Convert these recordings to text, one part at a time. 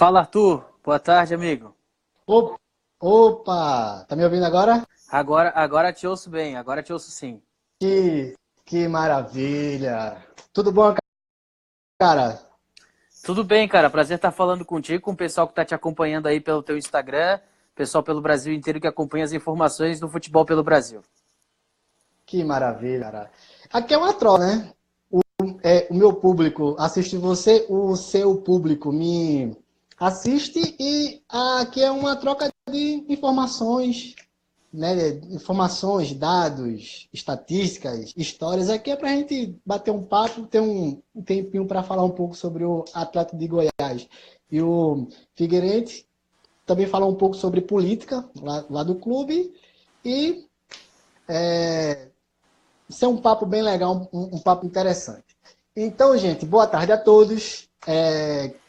Fala, Arthur. Boa tarde, amigo. Op- Opa, tá me ouvindo agora? Agora te ouço bem, agora te ouço sim. Que, que maravilha! Tudo bom, cara? Tudo bem, cara. Prazer estar falando contigo, com o pessoal que está te acompanhando aí pelo teu Instagram, pessoal pelo Brasil inteiro que acompanha as informações do futebol pelo Brasil. Que maravilha, cara. Aqui é uma troca, né? O meu público assiste você, o seu público me assiste e aqui é uma troca de informações, né? Informações, dados, estatísticas, histórias. Aqui é pra gente bater um papo, ter um tempinho para falar um pouco sobre o Atlético de Goiás e o Figueirense. Também falar um pouco sobre política lá do clube e isso é um papo bem legal, um papo interessante. Então, gente, boa tarde a todos.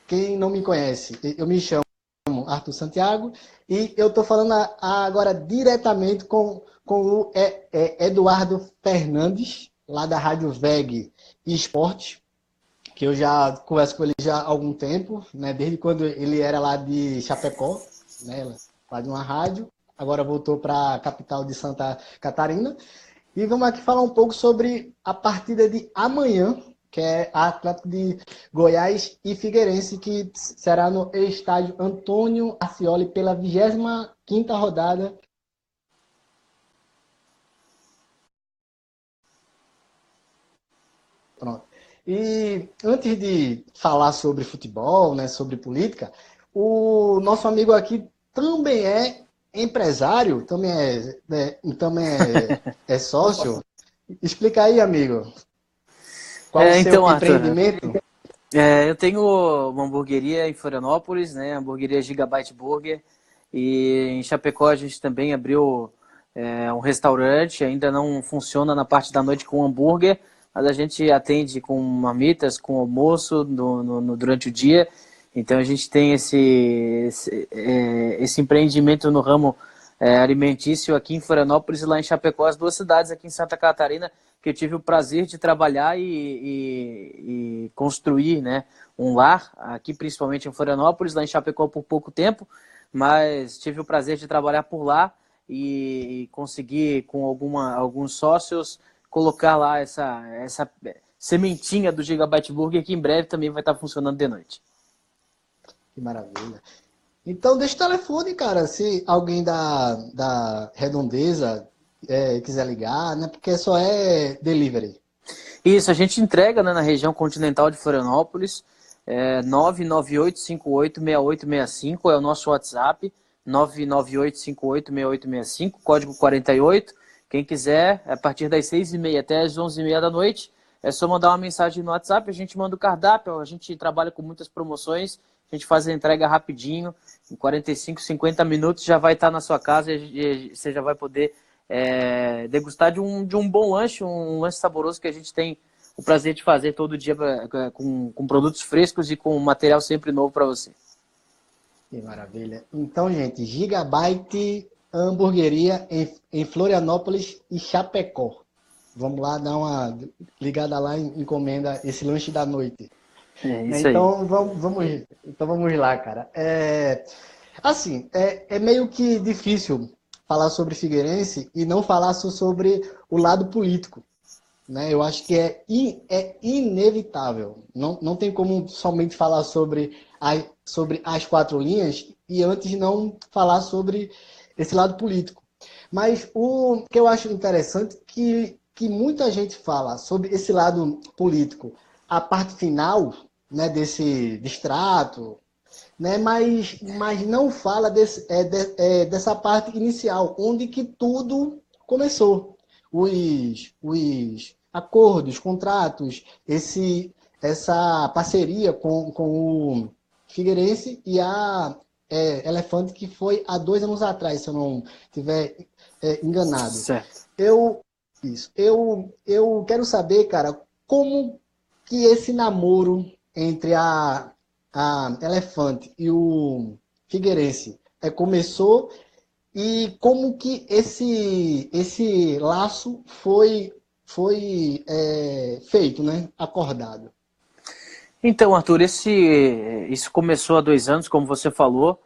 Quem não me conhece, eu me chamo Arthur Santiago e eu estou falando agora diretamente com o Eduardo Fernandes, lá da Rádio VEG Esporte, que eu já converso com ele já há algum tempo, né? Desde quando ele era lá de Chapecó, né? Lá de uma rádio, agora voltou para a capital de Santa Catarina. E vamos aqui falar um pouco sobre a partida de amanhã, que é a Atlético de Goiás e Figueirense, que será no estádio Antônio Ascioli pela 25ª rodada. Pronto. E antes de falar sobre futebol, né, sobre política, o nosso amigo aqui também é empresário, também é sócio. Explica aí, amigo, qual o seu Então, Arthur, empreendimento? eu tenho uma hamburgueria em Florianópolis, né? A hamburgueria Gigabyte Burger. E em Chapecó a gente também abriu um restaurante, ainda não funciona na parte da noite com hambúrguer, mas a gente atende com marmitas, com almoço durante o dia. Então a gente tem esse empreendimento no ramo alimentício aqui em Florianópolis e lá em Chapecó, as duas cidades aqui em Santa Catarina, que eu tive o prazer de trabalhar e construir, né, um lar, aqui principalmente em Florianópolis, lá em Chapecó por pouco tempo, mas tive o prazer de trabalhar por lá e conseguir, com alguns sócios, colocar lá essa sementinha do Gigabyte Burger, que em breve também vai estar funcionando de noite. Que maravilha. Então, deixa o telefone, cara, se alguém da Redondeza quiser ligar, né? Porque só é delivery. Isso, a gente entrega, né, na região continental de Florianópolis, 998586865 é o nosso WhatsApp, 998586865, código 48. Quem quiser, a partir das 6h30 até as 11h30 da noite, é só mandar uma mensagem no WhatsApp, a gente manda o cardápio, a gente trabalha com muitas promoções, a gente faz a entrega rapidinho, em 45, 50 minutos já vai estar na sua casa e você já vai poder degustar de um bom lanche, um lanche saboroso que a gente tem o prazer de fazer todo dia com produtos frescos e com material sempre novo para você. Que maravilha. Então, gente, Gigabyte Hamburgueria em Florianópolis e Chapecó. Vamos lá dar uma ligada lá e encomenda esse lanche da noite. É Né? isso aí. Então vamos lá, cara. Assim, é meio que difícil falar sobre Figueirense e não falar sobre o lado político, né? Eu acho que é inevitável. Não tem como somente falar sobre as quatro linhas e antes não falar sobre esse lado político. Mas o que eu acho interessante é que muita gente fala sobre esse lado político, a parte final, né, desse distrato, né, mas não fala dessa parte inicial, onde que tudo começou. Os acordos, contratos, essa parceria com o Figueirense e a Elefante, que foi há 2 anos atrás, se eu não estiver enganado. Certo. Eu quero saber, cara, como que esse namoro entre a Elefante e o Figueirense começou e como que esse laço foi feito, né? Acordado. Então, Arthur, isso começou há 2 anos, como você falou,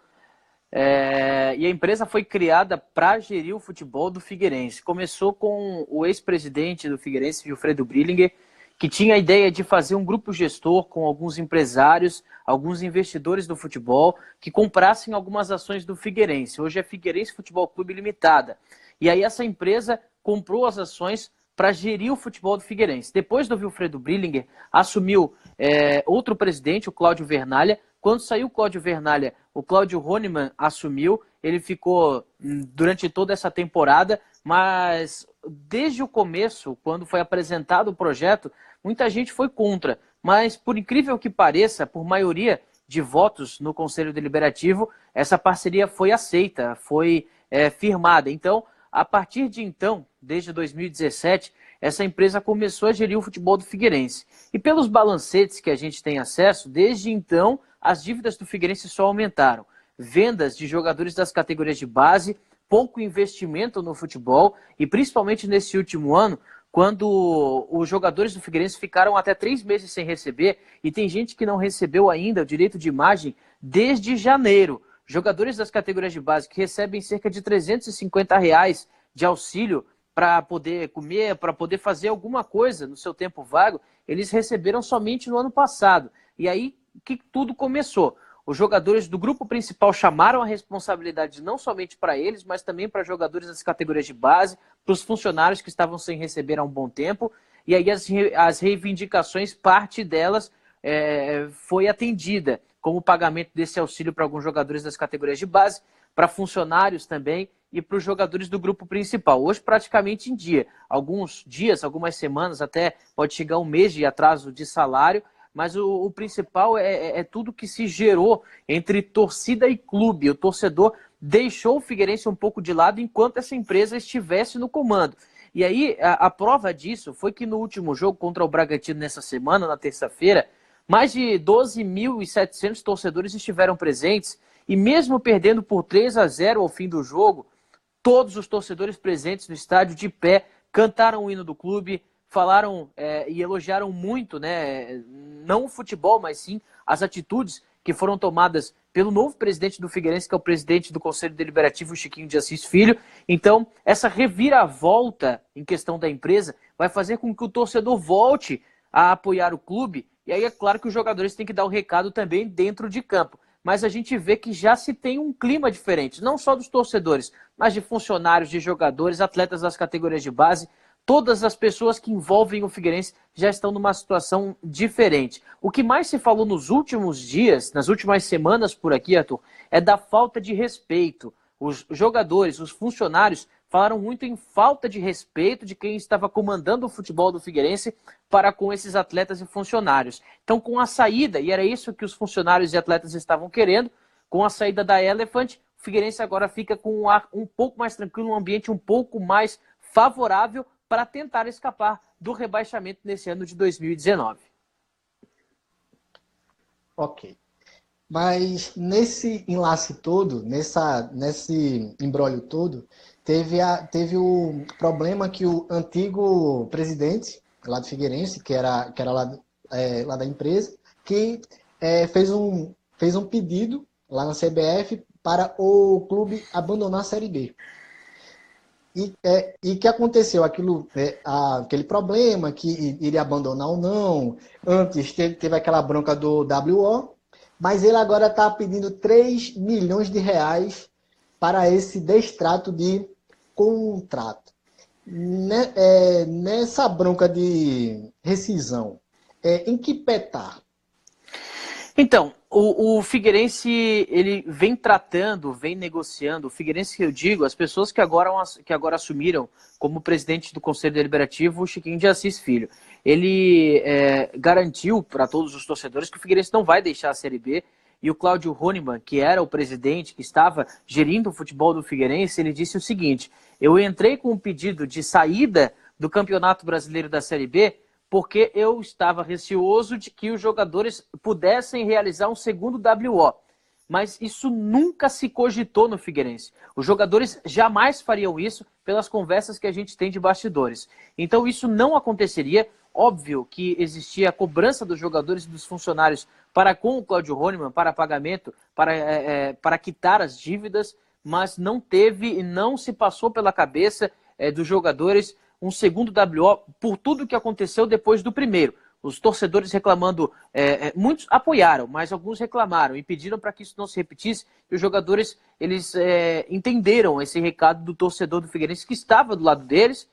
e a empresa foi criada para gerir o futebol do Figueirense. Começou com o ex-presidente do Figueirense, Wilfredo Brillinger, que tinha a ideia de fazer um grupo gestor com alguns empresários, alguns investidores do futebol, que comprassem algumas ações do Figueirense. Hoje é Figueirense Futebol Clube Limitada. E aí essa empresa comprou as ações para gerir o futebol do Figueirense. Depois do Wilfredo Brillinger, assumiu outro presidente, o Cláudio Vernalha. Quando saiu o Cláudio Vernalha, o Cláudio Honemann assumiu. Ele ficou durante toda essa temporada, mas desde o começo, quando foi apresentado o projeto, muita gente foi contra. Mas, por incrível que pareça, por maioria de votos no Conselho Deliberativo, essa parceria foi aceita, foi firmada. Então, a partir de então, desde 2017, essa empresa começou a gerir o futebol do Figueirense. E pelos balancetes que a gente tem acesso, desde então, as dívidas do Figueirense só aumentaram. Vendas de jogadores das categorias de base, pouco investimento no futebol e principalmente nesse último ano, quando os jogadores do Figueirense ficaram até 3 meses sem receber e tem gente que não recebeu ainda o direito de imagem desde janeiro. Jogadores das categorias de base que recebem cerca de R$ 350 de auxílio para poder comer, para poder fazer alguma coisa no seu tempo vago, eles receberam somente no ano passado. E aí que tudo começou. Os jogadores do grupo principal chamaram a responsabilidade não somente para eles, mas também para jogadores das categorias de base, para os funcionários que estavam sem receber há um bom tempo. E aí as reivindicações, parte delas foi atendida, como o pagamento desse auxílio para alguns jogadores das categorias de base, para funcionários também e para os jogadores do grupo principal. Hoje, praticamente em dia. Alguns dias, algumas semanas, até pode chegar um mês de atraso de salário, mas o principal é tudo que se gerou entre torcida e clube. O torcedor deixou o Figueirense um pouco de lado enquanto essa empresa estivesse no comando. E aí, a prova disso foi que no último jogo contra o Bragantino, nessa semana, na terça-feira, mais de 12.700 torcedores estiveram presentes e mesmo perdendo por 3-0 ao fim do jogo, todos os torcedores presentes no estádio de pé cantaram o hino do clube, falaram e elogiaram muito, né, não o futebol, mas sim as atitudes que foram tomadas pelo novo presidente do Figueirense, que é o presidente do Conselho Deliberativo, o Chiquinho de Assis Filho. Então, essa reviravolta em questão da empresa vai fazer com que o torcedor volte a apoiar o clube. E aí é claro que os jogadores têm que dar o recado também dentro de campo. Mas a gente vê que já se tem um clima diferente, não só dos torcedores, mas de funcionários, de jogadores, atletas das categorias de base. Todas as pessoas que envolvem o Figueirense já estão numa situação diferente. O que mais se falou nos últimos dias, nas últimas semanas por aqui, Arthur, é da falta de respeito. Os jogadores, os funcionários falaram muito em falta de respeito de quem estava comandando o futebol do Figueirense para com esses atletas e funcionários. Então, com a saída, e era isso que os funcionários e atletas estavam querendo, com a saída da Elephant, o Figueirense agora fica com um ar um pouco mais tranquilo, um ambiente um pouco mais favorável para tentar escapar do rebaixamento nesse ano de 2019. Ok. Mas nesse enlace todo, nesse imbróglio todo, teve o problema que o antigo presidente lá do Figueirense, que era lá da empresa, que fez um pedido lá na CBF para o clube abandonar a Série B. E que aconteceu aquele problema, que iria abandonar ou não. Antes teve aquela bronca do WO, mas ele agora está pedindo 3 milhões de reais para esse destrato de contrato. Nessa bronca de rescisão, em que pé está? Então, o Figueirense, ele vem tratando, vem negociando. O Figueirense, que eu digo, as pessoas que agora assumiram como presidente do Conselho Deliberativo, o Chiquinho de Assis Filho. Ele garantiu para todos os torcedores que o Figueirense não vai deixar a Série B. E o Cláudio Honemann, que era o presidente, que estava gerindo o futebol do Figueirense, ele disse o seguinte: eu entrei com um pedido de saída do Campeonato Brasileiro da Série B porque eu estava receoso de que os jogadores pudessem realizar um segundo WO. Mas isso nunca se cogitou no Figueirense. Os jogadores jamais fariam isso pelas conversas que a gente tem de bastidores. Então isso não aconteceria. óbvio que existia a cobrança dos jogadores e dos funcionários para com o Cláudio Rônemann, para pagamento, para quitar as dívidas, mas não teve e não se passou pela cabeça dos jogadores um segundo WO por tudo que aconteceu depois do primeiro. Os torcedores reclamando, muitos apoiaram, mas alguns reclamaram e pediram para que isso não se repetisse. E os jogadores eles entenderam esse recado do torcedor do Figueirense que estava do lado deles,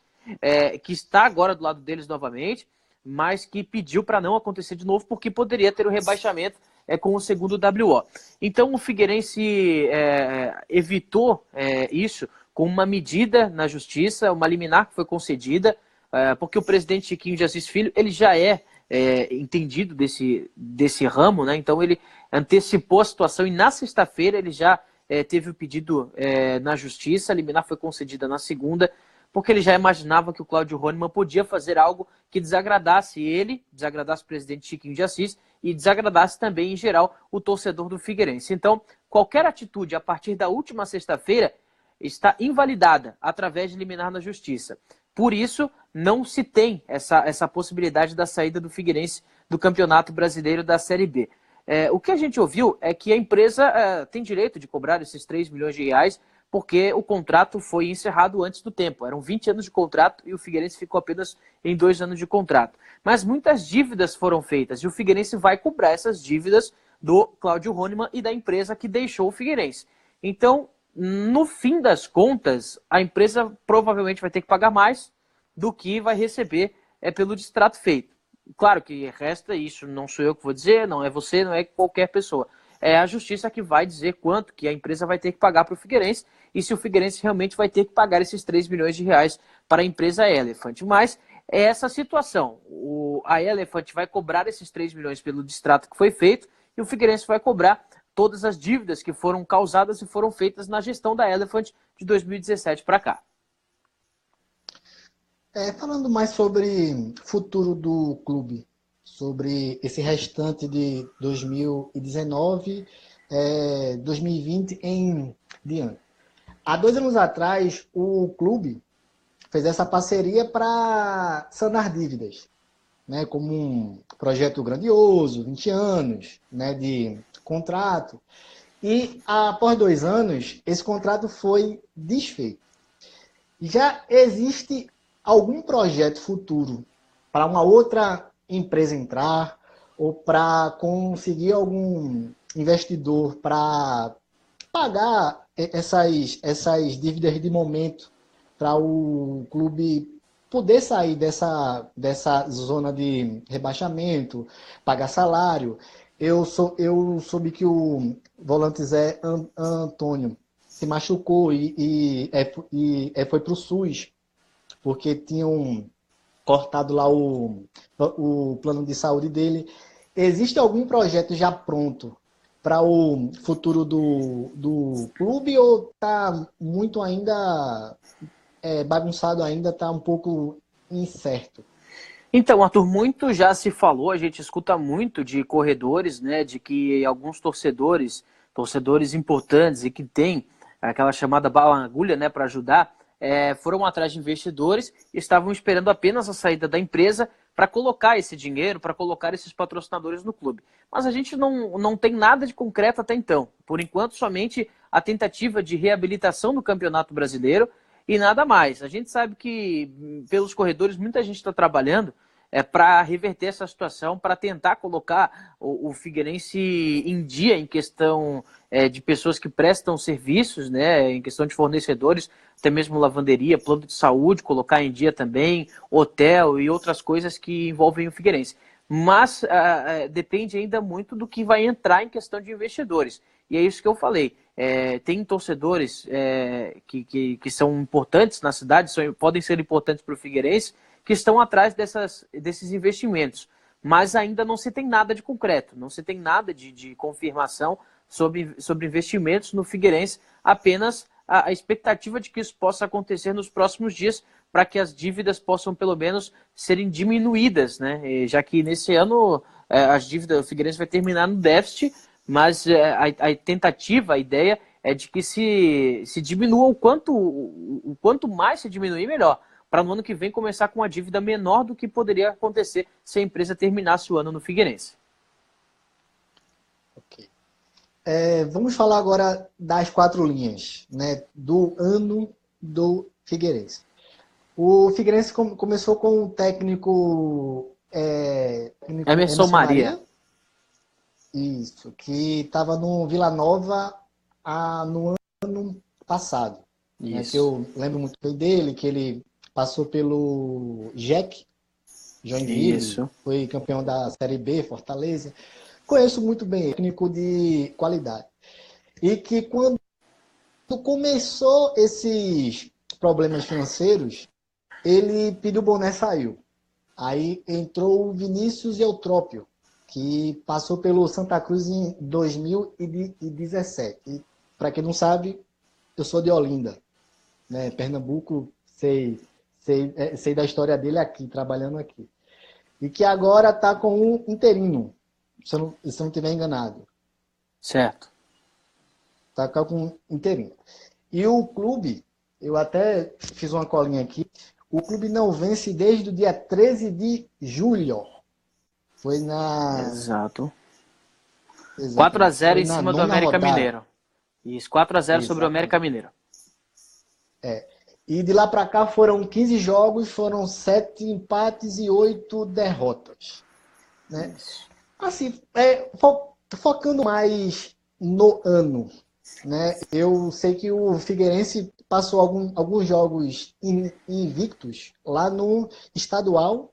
que está agora do lado deles novamente, mas que pediu para não acontecer de novo porque poderia ter o rebaixamento com o segundo WO. Então o Figueirense evitou isso com uma medida na justiça, uma liminar que foi concedida, porque o presidente Chiquinho de Assis Filho ele já entendido desse ramo, né? Então ele antecipou a situação e na sexta-feira ele já teve o pedido na justiça, a liminar foi concedida na segunda, porque ele já imaginava que o Cláudio Rônemann podia fazer algo que desagradasse ele, desagradasse o presidente Chiquinho de Assis e desagradasse também, em geral, o torcedor do Figueirense. Então, qualquer atitude a partir da última sexta-feira está invalidada através de liminar na justiça. Por isso, não se tem essa possibilidade da saída do Figueirense do Campeonato Brasileiro da Série B. O que a gente ouviu é que a empresa tem direito de cobrar esses 3 milhões de reais porque o contrato foi encerrado antes do tempo. Eram 20 anos de contrato e o Figueirense ficou apenas em 2 anos de contrato. Mas muitas dívidas foram feitas e o Figueirense vai cobrar essas dívidas do Cláudio Rônemann e da empresa que deixou o Figueirense. Então, no fim das contas, a empresa provavelmente vai ter que pagar mais do que vai receber pelo distrato feito. Claro que resta isso, não sou eu que vou dizer, não é você, não é qualquer pessoa. É a justiça que vai dizer quanto que a empresa vai ter que pagar para o Figueirense e se o Figueirense realmente vai ter que pagar esses 3 milhões de reais para a empresa Elephant. Mas é essa situação. A Elephant vai cobrar esses 3 milhões pelo distrato que foi feito e o Figueirense vai cobrar todas as dívidas que foram causadas e foram feitas na gestão da Elephant de 2017 para cá. Falando mais sobre o futuro do clube, sobre esse restante de 2019, 2020 em diante. Há 2 anos atrás, o clube fez essa parceria para sanar dívidas, né, como um projeto grandioso, 20 anos, né, de contrato. E após 2 anos, esse contrato foi desfeito. Já existe algum projeto futuro para uma outra empresa entrar ou para conseguir algum investidor para pagar essas dívidas de momento para o clube poder sair dessa zona de rebaixamento, pagar salário? Eu soube que o volante Zé Antônio se machucou e foi para o SUS, porque tinham cortado lá o plano de saúde dele. Existe algum projeto já pronto para o futuro do clube ou está muito ainda bagunçado ainda, está um pouco incerto? Então, Arthur, muito já se falou, a gente escuta muito de corredores, né, de que alguns torcedores importantes e que têm aquela chamada bala na agulha, né, para ajudar, foram atrás de investidores e estavam esperando apenas a saída da empresa para colocar esse dinheiro, para colocar esses patrocinadores no clube. Mas a gente não tem nada de concreto até então. Por enquanto, somente a tentativa de reabilitação do Campeonato Brasileiro e nada mais. A gente sabe que pelos corredores muita gente está trabalhando para reverter essa situação, para tentar colocar o Figueirense em dia em questão de pessoas que prestam serviços, né, em questão de fornecedores, até mesmo lavanderia, plano de saúde, colocar em dia também, hotel e outras coisas que envolvem o Figueirense. Mas depende ainda muito do que vai entrar em questão de investidores. E é isso que eu falei. Tem torcedores que são importantes na cidade, podem ser importantes para o Figueirense, que estão atrás desses investimentos. Mas ainda não se tem nada de concreto, não se tem nada de confirmação sobre investimentos no Figueirense, apenas a expectativa de que isso possa acontecer nos próximos dias para que as dívidas possam pelo menos serem diminuídas, né? Já que nesse ano as dívidas, o Figueirense vai terminar no déficit, mas a tentativa, a ideia é de que se diminua o quanto mais se diminuir, melhor. para no ano que vem começar com uma dívida menor do que poderia acontecer se a empresa terminasse o ano no Figueirense. Ok. Vamos falar agora das 4 linhas, né, do ano do Figueirense. O Figueirense começou com o técnico Emerson Emerson Maria. Maria, isso, que estava no Vila Nova no ano passado, né, que Isso. eu lembro muito bem dele, que ele passou pelo Jack, Joinville, Isso. foi campeão da Série B, Fortaleza. Conheço muito bem, técnico de qualidade. E que quando começou esses problemas financeiros, ele pediu o boné e saiu. Aí entrou o Vinícius Eutrópio, que passou pelo Santa Cruz em 2017. E, para quem não sabe, eu sou de Olinda, né? Pernambuco, sei da história dele aqui, trabalhando aqui. E que agora está com um interino, se eu não estiver enganado. Certo. Está com um interino. E o clube, eu até fiz uma colinha aqui, o clube não vence desde o dia 13 de julho. Foi Exato. 4 a Exatamente. 0 Foi em na cima do nona América rodada. Mineiro. Isso, 4 a 0 sobre o América Exatamente. Mineiro. E de lá para cá foram 15 jogos, foram 7 empates e 8 derrotas. Né? Isso. Assim, focando mais no ano, né? Eu sei que o Figueirense passou alguns jogos invictos lá no estadual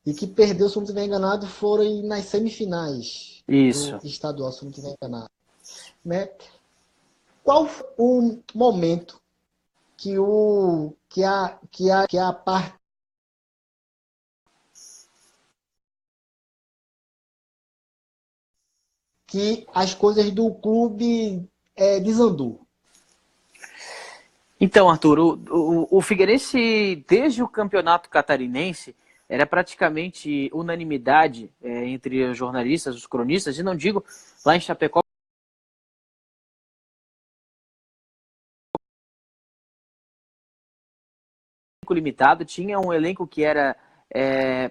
e que perdeu, se eu não estiver enganado, foram nas semifinais do Isso. estadual, se eu não estiver enganado. Né? Qual foi o momento que a parte que as coisas do clube desandou? Então, Arthur, o Figueirense, desde o campeonato catarinense, era praticamente unanimidade entre os jornalistas, os cronistas, e não digo lá em Chapecó, limitado, tinha um elenco que era é,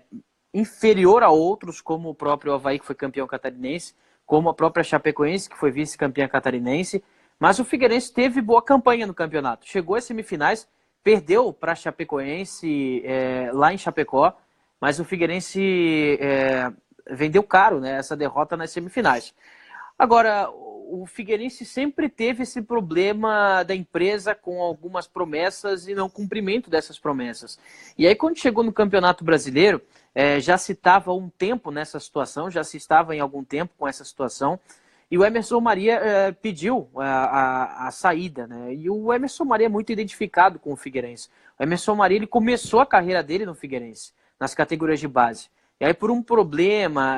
inferior a outros, como o próprio Avaí, que foi campeão catarinense, como a própria Chapecoense, que foi vice-campeã catarinense, mas o Figueirense teve boa campanha no campeonato. Chegou às semifinais, perdeu para a Chapecoense lá em Chapecó, mas o Figueirense vendeu caro, né, essa derrota nas semifinais. Agora, o Figueirense sempre teve esse problema da empresa com algumas promessas e não cumprimento dessas promessas. E aí, quando chegou no Campeonato Brasileiro, já se estava há um tempo nessa situação, já se estava em algum tempo com essa situação, e o Emerson Maria pediu a saída, né? E o Emerson Maria é muito identificado com o Figueirense. O Emerson Maria ele começou a carreira dele no Figueirense, nas categorias de base. E aí, por um problema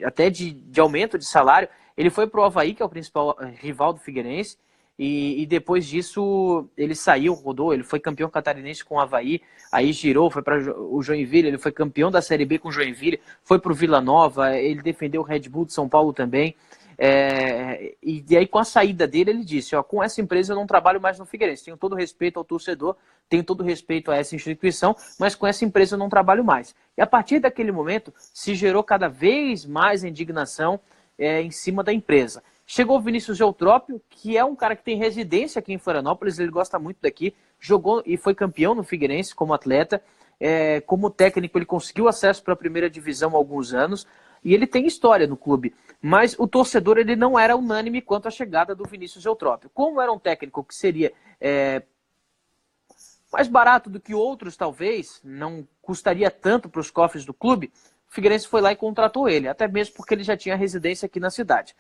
até de aumento de salário, ele foi para o Avaí, que é o principal rival do Figueirense, e depois disso ele saiu, rodou, ele foi campeão catarinense com o Avaí, aí girou, foi para o Joinville, ele foi campeão da Série B com o Joinville, foi para o Vila Nova, ele defendeu o Red Bull de São Paulo também. E aí com a saída dele ele disse, ó, com essa empresa eu não trabalho mais no Figueirense, tenho todo respeito ao torcedor, tenho todo respeito a essa instituição, mas com essa empresa eu não trabalho mais. E a partir daquele momento se gerou cada vez mais indignação em cima da empresa. Chegou o Vinícius Eutrópio, que é um cara que tem residência aqui em Florianópolis, ele gosta muito daqui, jogou e foi campeão no Figueirense como atleta, como técnico ele conseguiu acesso para a primeira divisão há alguns anos, e ele tem história no clube. Mas o torcedor ele não era unânime quanto à chegada do Vinícius Eutrópio. Como era um técnico que seria mais barato do que outros, talvez, não custaria tanto para os cofres do clube, o Figueirense foi lá e contratou ele, até mesmo porque ele já tinha residência aqui na cidade.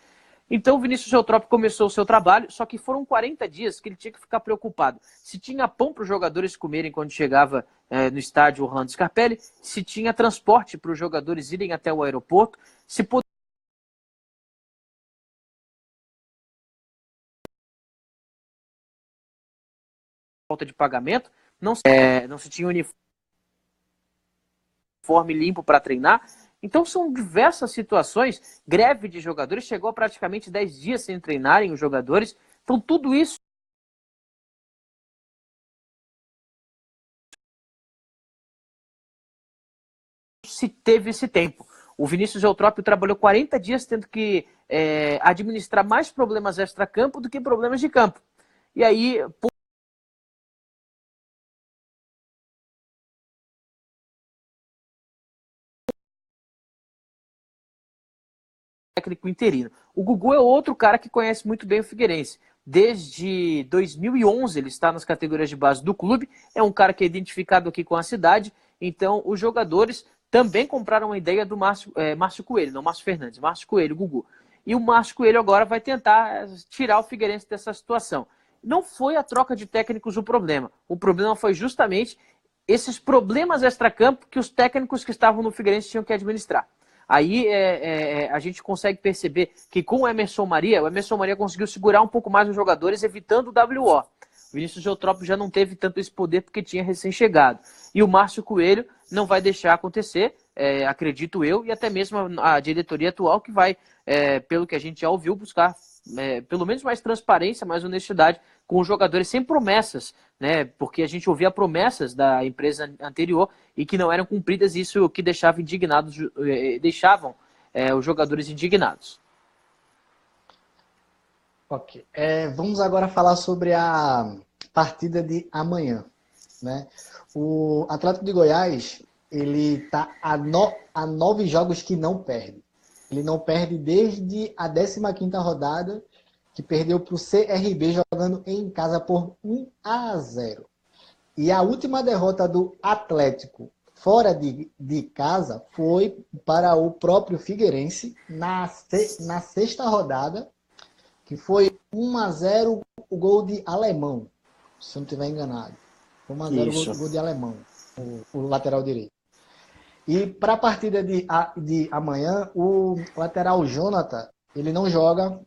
Então o Vinícius Eutrópio começou o seu trabalho, só que foram 40 dias que ele tinha que ficar preocupado. Se tinha pão para os jogadores comerem quando chegava no estádio Orlando Scarpelli, se tinha transporte para os jogadores irem até o aeroporto, se falta de pagamento, não se tinha uniforme limpo para treinar. Então são diversas situações. Greve de jogadores, chegou a praticamente 10 dias sem treinarem os jogadores. Então tudo isso teve esse tempo. O Vinícius Eutrópio trabalhou 40 dias tendo que administrar mais problemas extra-campo do que problemas de campo. E aí, técnico interino. O Gugu é outro cara que conhece muito bem o Figueirense. Desde 2011 ele está nas categorias de base do clube, é um cara que é identificado aqui com a cidade, então os jogadores também compraram a ideia do Márcio Coelho, não Márcio Fernandes, Márcio Coelho, Gugu. E o Márcio Coelho agora vai tentar tirar o Figueirense dessa situação. Não foi a troca de técnicos o problema foi justamente esses problemas extracampo que os técnicos que estavam no Figueirense tinham que administrar. Aí a gente consegue perceber que com o Emerson Maria conseguiu segurar um pouco mais os jogadores, evitando o WO. O Vinícius Eutrópio já não teve tanto esse poder porque tinha recém-chegado. E o Márcio Coelho não vai deixar acontecer, acredito eu, e até mesmo a diretoria atual que vai, pelo que a gente já ouviu, buscar pelo menos mais transparência, mais honestidade com os jogadores sem promessas, né? Porque a gente ouvia promessas da empresa anterior e que não eram cumpridas, isso que deixava deixavam os jogadores indignados. Ok. Vamos agora falar sobre a partida de amanhã, né? O Atlético de Goiás, ele está a 9 jogos que não perde. Ele não perde desde a 15ª rodada, que perdeu para o CRB jogando em casa por 1-0. E a última derrota do Atlético fora de casa foi para o próprio Figueirense na 6ª rodada, que foi 1-0 o gol de Alemão, se eu não estiver enganado. 1-0 o gol de Alemão, o lateral direito. E para a partida de amanhã, o lateral Jonathan, ele não joga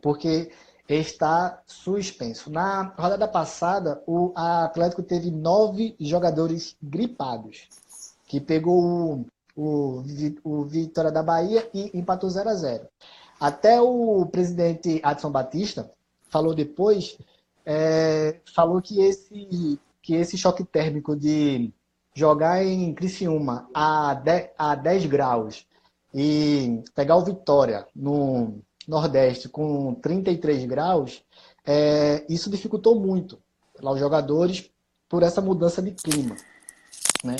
porque está suspenso. Na rodada passada, o Atlético teve 9 jogadores gripados, que pegou o Vitória da Bahia e empatou 0-0. Até o presidente Adson Batista falou depois, falou que esse choque térmico de jogar em Criciúma a 10 graus e pegar o Vitória no Nordeste com 33 graus, isso dificultou muito lá os jogadores por essa mudança de clima, né?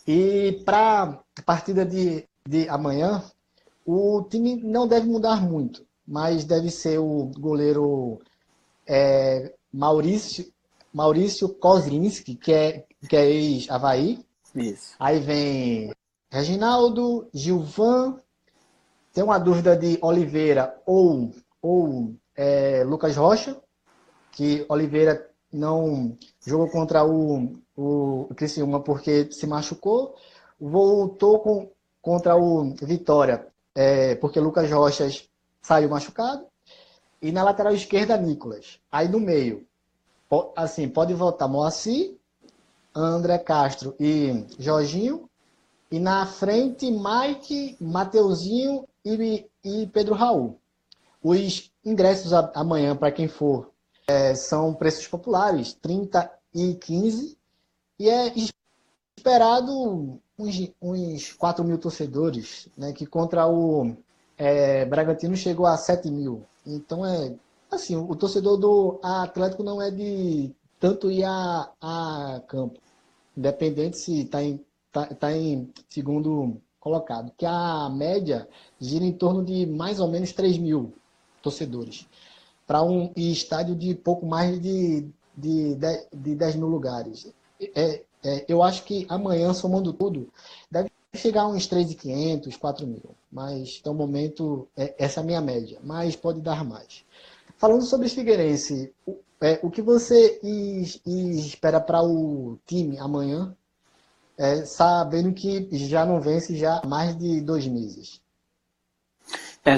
E para a partida de amanhã, o time não deve mudar muito, mas deve ser o goleiro Maurício Kozlinski, que é ex-Avaí. Isso. Aí vem Reginaldo, Gilvan, tem uma dúvida de Oliveira ou Lucas Rocha, que Oliveira não jogou contra o Criciúma porque se machucou, voltou contra o Vitória porque Lucas Rocha saiu machucado, e na lateral esquerda Nicolas. Aí no meio, assim, pode voltar Moacir, André Castro e Jorginho, e na frente Mike, Mateuzinho e Pedro Raul. Os ingressos amanhã, para quem for, são preços populares, 30 e 15, e é esperado uns 4 mil torcedores, né, que contra o Bragantino chegou a 7 mil. Então, assim, o torcedor do Atlético não é de tanto ir a campo, independente se está em segundo colocado, que a média gira em torno de mais ou menos 3 mil torcedores, para um estádio de pouco mais de 10 mil lugares. Eu acho que amanhã, somando tudo, deve chegar a uns 3.500, 4 mil. Mas, até o momento, essa é a minha média. Mas pode dar mais. Falando sobre Figueirense, o que você espera para o time amanhã, sabendo que já não vence já há mais de 2 meses?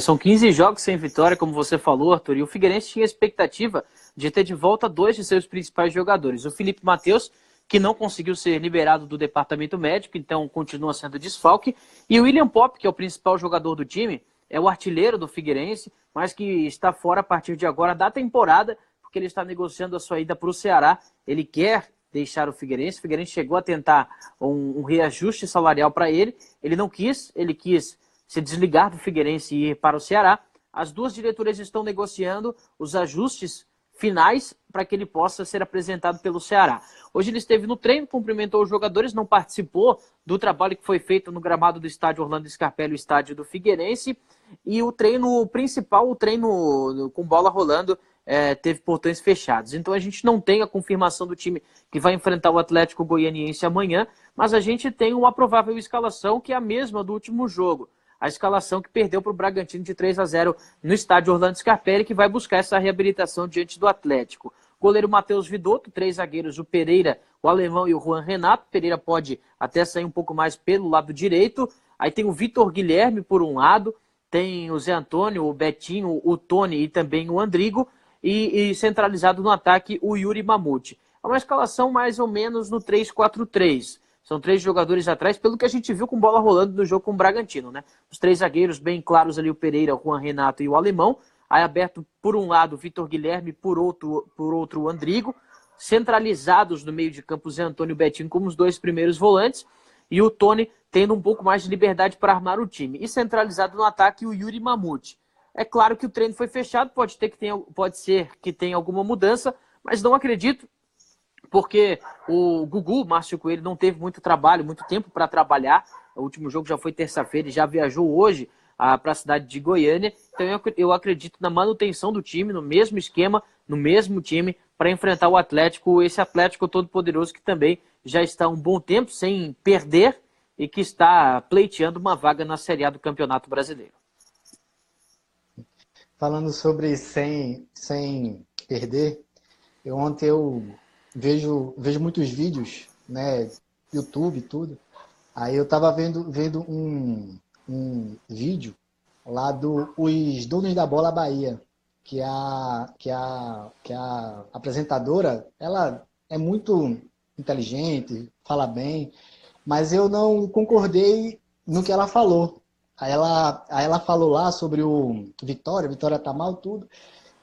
São 15 jogos sem vitória, como você falou, Arthur, e o Figueirense tinha a expectativa de ter de volta 2 de seus principais jogadores. O Felipe Matheus, que não conseguiu ser liberado do departamento médico, então continua sendo desfalque, e o William Pop, que é o principal jogador do time, é o artilheiro do Figueirense, mas que está fora a partir de agora da temporada, porque ele está negociando a sua ida para o Ceará. Ele quer deixar o Figueirense chegou a tentar um reajuste salarial para ele não quis, ele quis se desligar do Figueirense e ir para o Ceará. As duas diretorias estão negociando os ajustes finais para que ele possa ser apresentado pelo Ceará. Hoje ele esteve no treino, cumprimentou os jogadores, não participou do trabalho que foi feito no gramado do estádio Orlando Scarpelli, o estádio do Figueirense, e o treino principal, o treino com bola rolando, teve portões fechados. Então a gente não tem a confirmação do time que vai enfrentar o Atlético Goianiense amanhã, mas a gente tem uma provável escalação que é a mesma do último jogo. A escalação que perdeu para o Bragantino de 3-0 no estádio Orlando Scarpelli, que vai buscar essa reabilitação diante do Atlético. Goleiro Matheus Vidotto, 3 zagueiros, o Pereira, o Alemão e o Juan Renato. Pereira pode até sair um pouco mais pelo lado direito. Aí tem o Vitor Guilherme por um lado, tem o Zé Antônio, o Betinho, o Tony e também o Andrigo. E centralizado no ataque, o Yuri Mamute. É uma escalação mais ou menos no 3-4-3. São 3 jogadores atrás, pelo que a gente viu com bola rolando no jogo com o Bragantino, né? Os 3 zagueiros bem claros ali, o Pereira, o Juan Renato e o Alemão. Aí aberto por um lado o Vitor Guilherme, por outro o Andrigo. Centralizados no meio de campo, o Zé Antônio e o Betinho como os 2 primeiros volantes. E o Tony tendo um pouco mais de liberdade para armar o time. E centralizado no ataque, o Yuri Mamute. É claro que o treino foi fechado, pode ser que tenha alguma mudança, mas não acredito, porque o Gugu, Márcio Coelho, não teve muito tempo para trabalhar. O último jogo já foi terça-feira e já viajou hoje para a cidade de Goiânia. Então eu acredito na manutenção do time, no mesmo esquema, no mesmo time, para enfrentar o Atlético, esse Atlético todo-poderoso que também já está há um bom tempo sem perder e que está pleiteando uma vaga na Série A do Campeonato Brasileiro. Falando sobre sem perder, ontem eu vejo muitos vídeos, né, YouTube e tudo. Aí eu tava vendo um vídeo lá os Donos da Bola Bahia, que a apresentadora, ela é muito inteligente, fala bem, mas eu não concordei no que ela falou. Aí ela falou lá sobre o Vitória tá mal, tudo.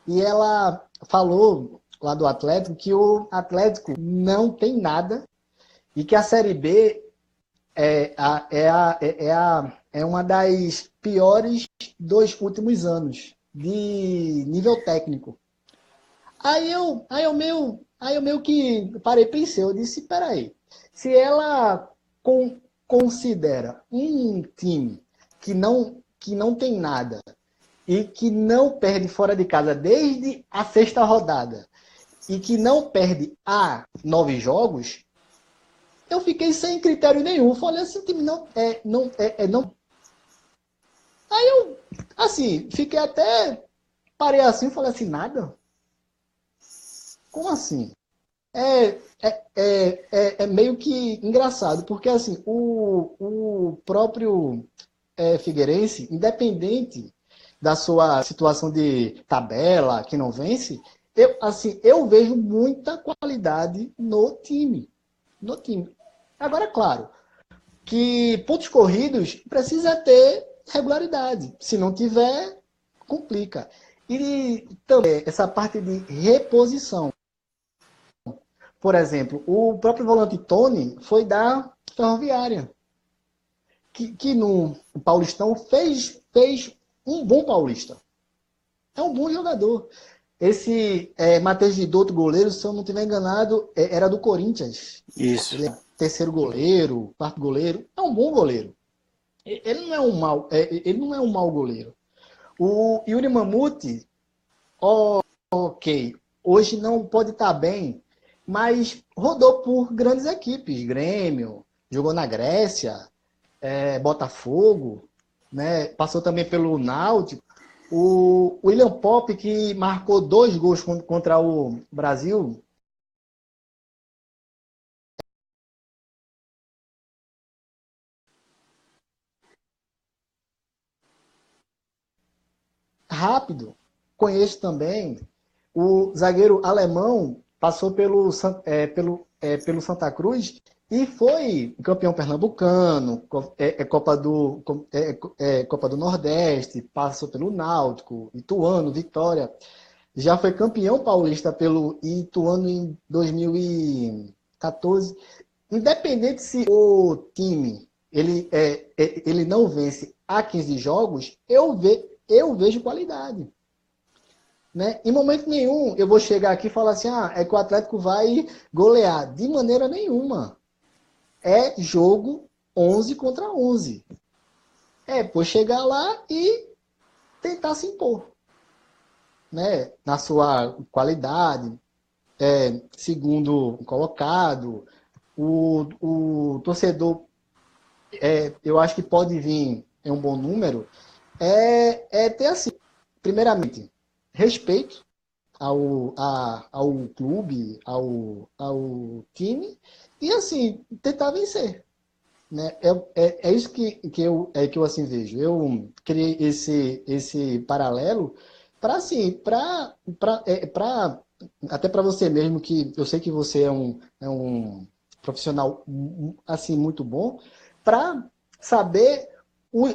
E ela falou lá do Atlético que o Atlético não tem nada e que a Série B é uma das piores dos últimos anos de nível técnico. Aí eu meio que parei e pensei, eu disse, peraí, se ela considera um time que não tem nada e que não perde fora de casa desde a 6ª rodada e que não perde há 9 jogos, eu fiquei sem critério nenhum. Falei assim, o time não. Aí eu, assim, fiquei até. Parei assim e falei assim, nada? Como assim? É meio que engraçado, porque assim, o próprio Figueirense, independente da sua situação de tabela, que não vence, eu vejo muita qualidade no time. Agora, claro, que pontos corridos precisa ter regularidade. Se não tiver, complica. E também essa parte de reposição. Por exemplo, o próprio volante Tony foi da Ferroviária, que no Paulistão fez um bom paulista. É um bom jogador. Esse Matheus Vidotto, goleiro, se eu não estiver enganado, era do Corinthians. Isso. Ele é 3º goleiro, 4º goleiro. É um bom goleiro. Ele não é um mau goleiro. O Yuri Mamute, ok, hoje não pode estar bem, mas rodou por grandes equipes. Grêmio, jogou na Grécia, Botafogo, né? Passou também pelo Náutico. O William Popp, que marcou 2 gols contra o Brasil. Rápido. Conheço também o zagueiro alemão, passou pelo Santa Cruz e foi campeão pernambucano, Copa do Nordeste, passou pelo Náutico, Ituano, Vitória. Já foi campeão paulista pelo Ituano em 2000 14. Independente se o time ele não vence há 15 jogos, eu vejo qualidade. Né? Em momento nenhum eu vou chegar aqui e falar assim, é que o Atlético vai golear. De maneira nenhuma. É jogo 11 contra 11. Pô, chegar lá e tentar se impor. Né? Na sua qualidade, segundo colocado, o torcedor, eu acho que pode vir em um bom número, ter assim, primeiramente, respeito ao clube, ao time, e assim, tentar vencer. Né? É isso que eu assim vejo. Eu criei esse paralelo para assim, até para você mesmo, que eu sei que você é um profissional assim muito bom, para saber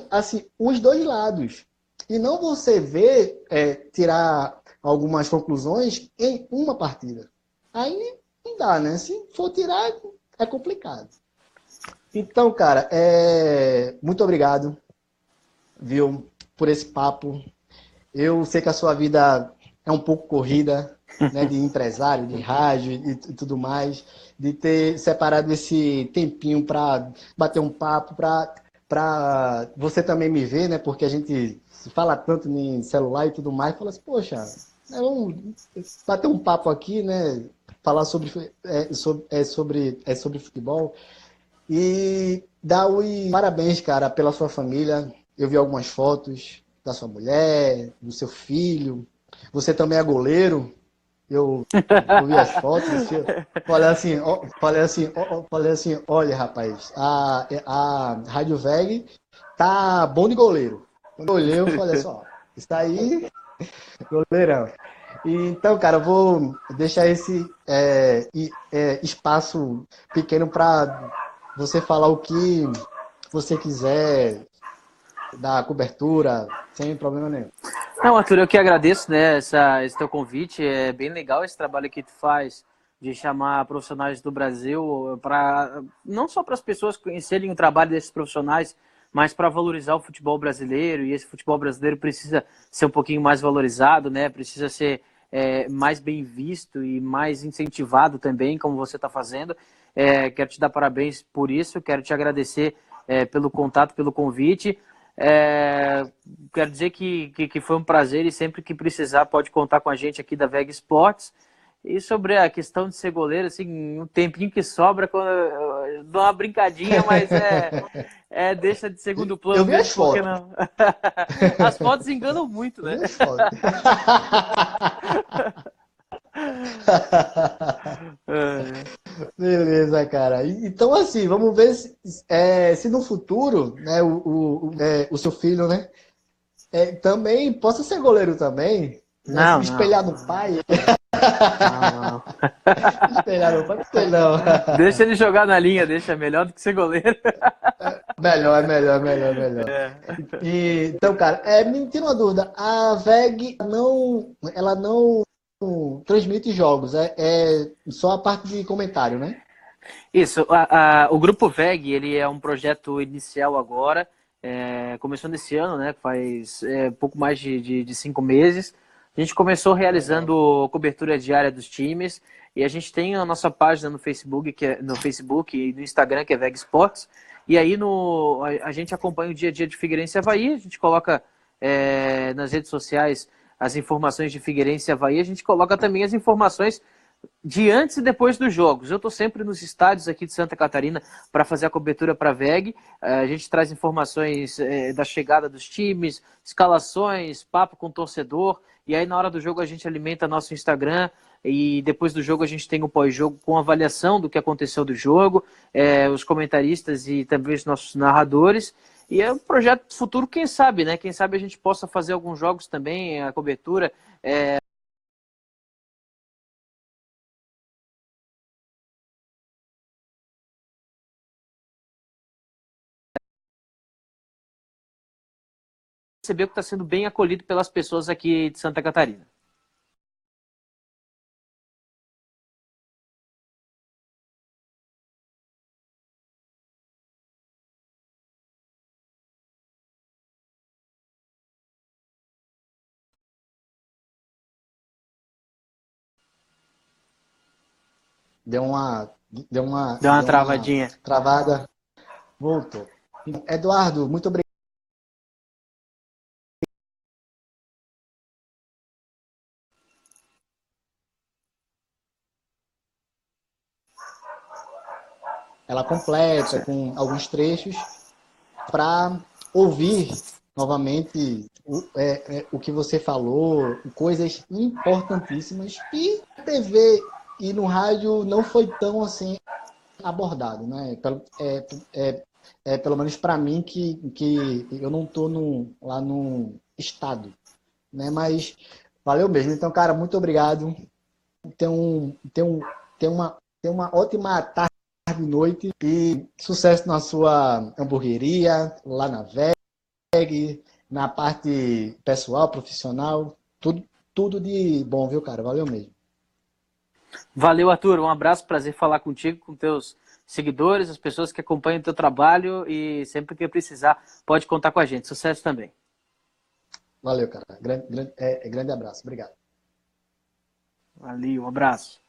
assim, os dois lados. E não você ver, tirar algumas conclusões em uma partida. Aí não dá, né? Se for tirar, é complicado. Então, cara, muito obrigado, viu, por esse papo. Eu sei que a sua vida é um pouco corrida, né, de empresário, de rádio e tudo mais, de ter separado esse tempinho para bater um papo, para você também me ver, né, porque a gente se fala tanto em celular e tudo mais, fala assim, poxa, vamos bater um papo aqui, né, falar sobre futebol. E dar os parabéns, cara, pela sua família. Eu vi algumas fotos da sua mulher, do seu filho. Você também é goleiro. Eu vi as fotos. Falei assim, olha, rapaz, a Rádio VEG tá bom de goleiro. Quando eu olhei, eu falei assim, ó, está aí, goleirão. Então, cara, eu vou deixar esse espaço pequeno para você falar o que você quiser, dar cobertura, sem problema nenhum. Não, Arthur, eu que agradeço, né, esse teu convite. É bem legal esse trabalho que tu faz de chamar profissionais do Brasil para não só para as pessoas conhecerem o trabalho desses profissionais, mas para valorizar o futebol brasileiro. E esse futebol brasileiro precisa ser um pouquinho mais valorizado, né? Precisa ser mais bem visto e mais incentivado também, como você está fazendo. Quero te dar parabéns por isso. Quero te agradecer pelo contato, pelo convite. Quero dizer que foi um prazer e sempre que precisar pode contar com a gente aqui da VEG Sports. E sobre a questão de ser goleiro, assim, um tempinho que sobra, quando eu dou uma brincadinha, mas deixa de segundo plano Eu vi mesmo, as porque fotos. não? As fotos enganam muito, Eu né? vi as fotos. Beleza, cara. Então, assim, vamos ver se no futuro, né, o seu filho, né, também possa ser goleiro também, né, se Não, espelhar não. no pai. Não, não. Espelhar no pai, não sei não. Deixa ele jogar na linha, deixa melhor do que ser goleiro. Melhor, é melhor, é melhor, é melhor. Então, cara, me tira uma dúvida. A VEG ela não transmite jogos, é só a parte de comentário, né? Isso, o Grupo VEG, ele é um projeto inicial agora, começou nesse ano, né, faz pouco mais de 5 meses. A gente começou Legal. realizando cobertura diária dos times e a gente tem a nossa página no Facebook, no Facebook e no Instagram, que é VEG Sports. E aí a gente acompanha o dia a dia de Figueirense e Avaí, a gente coloca nas redes sociais as informações de Figueirense e Avaí, a gente coloca também as informações de antes e depois dos jogos. Eu estou sempre nos estádios aqui de Santa Catarina para fazer a cobertura para a VEG. A gente traz informações da chegada dos times, escalações, papo com o torcedor. E aí, na hora do jogo, a gente alimenta nosso Instagram. E depois do jogo, a gente tem o pós-jogo com avaliação do que aconteceu do jogo, os comentaristas e também os nossos narradores. E é um projeto futuro, quem sabe, né? Quem sabe a gente possa fazer alguns jogos também, a cobertura. Percebeu que está sendo bem acolhido pelas pessoas aqui de Santa Catarina. Deu uma, Deu uma deu uma travadinha. travada. Voltou. Eduardo, muito obrigado. Ela completa com alguns trechos para ouvir novamente o que você falou, coisas importantíssimas que na TV e no rádio não foi tão assim abordado, né? Pelo menos para mim que eu não estou lá no estado, né? Mas valeu mesmo. Então, cara, muito obrigado. Tem uma ótima tarde e noite e sucesso na sua hamburgueria, lá na VEG, na parte pessoal, profissional, tudo de bom, viu, cara? Valeu mesmo. Valeu, Arthur. Um abraço, prazer falar contigo, com teus seguidores, as pessoas que acompanham o teu trabalho e sempre que precisar, pode contar com a gente. Sucesso também. Valeu, cara. Grande abraço. Obrigado. Valeu, um abraço.